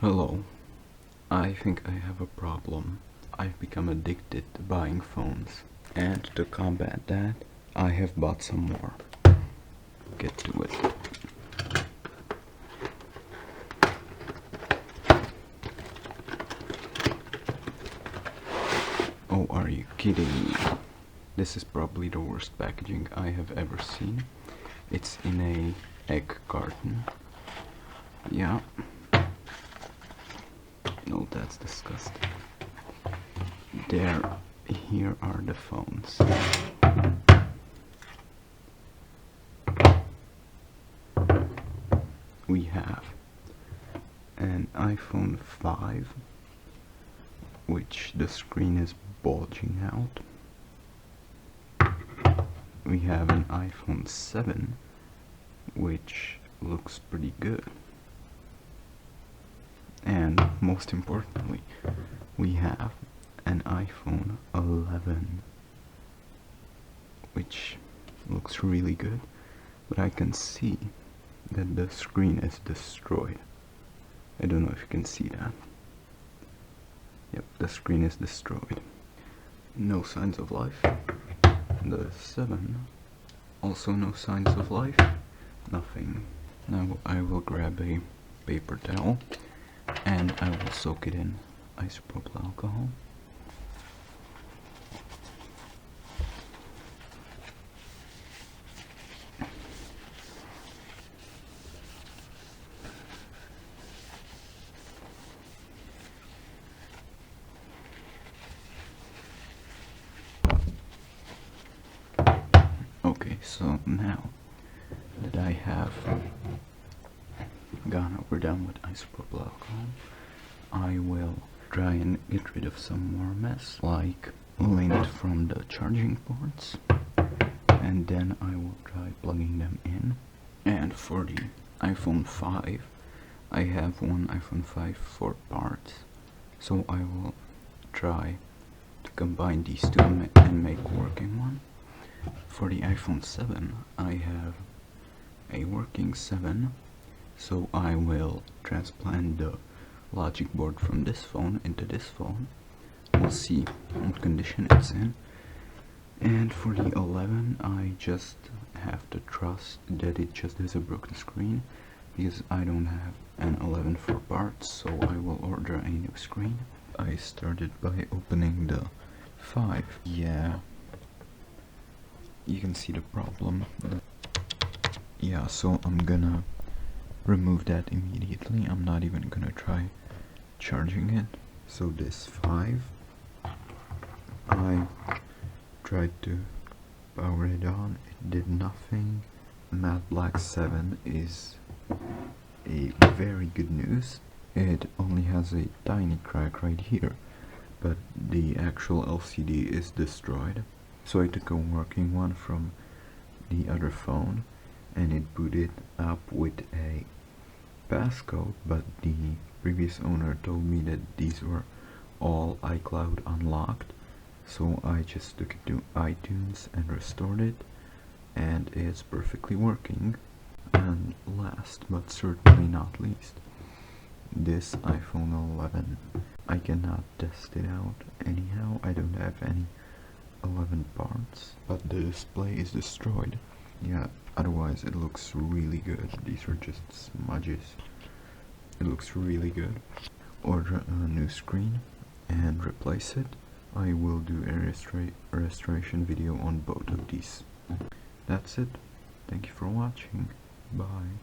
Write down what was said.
Hello, I think I have a problem. I've become addicted to buying phones, and to combat that, I have bought some more. Get to it. Oh, are you kidding me? This is probably the worst packaging I have ever seen. It's in a egg carton. Yeah. No, that's disgusting. Here are the phones. We have an iPhone 5, which the screen is bulging out. We have an iPhone 7, which looks pretty good. And most importantly, we have an iPhone 11, which looks really good, but I can see that the screen is destroyed. I don't know if you can see that. Yep, the screen is destroyed. No signs of life. The 7, also no signs of life. Nothing. Now I will grab a paper towel and I will soak it in isopropyl alcohol. Okay, so now that I have we're done with isopropyl alcohol, I will try and get rid of some more mess, like lint from the charging ports, and then I will try plugging them in. And for the iPhone 5, I have one iPhone 5 for parts, so I will try to combine these two and make a working one. For the iPhone 7, I have a working 7, so I will transplant the logic board from this phone into this phone. We'll see what condition it's in. And for the 11, I just have to trust that it just has a broken screen, because I don't have an 11 for parts, so I will order a new screen. I started by opening the 5. Yeah, you can see the problem. Yeah, so I'm gonna remove that immediately. I'm not even gonna try charging it. So this 5, I tried to power it on, it did nothing. Matte Black 7 is a very good news. It only has a tiny crack right here, but the actual LCD is destroyed. So I took a working one from the other phone and it booted up with a passcode, but the previous owner told me that these were all iCloud unlocked, so I just took it to iTunes and restored it, and it's perfectly working. And last but certainly not least, this iPhone 11. I cannot test it out anyhow, I don't have any 11 parts, but the display is destroyed. Yeah, otherwise it looks really good. These are just smudges. It looks really good. Order a new screen and replace it. I will do a restoration video on both of these. That's it. Thank you for watching. Bye.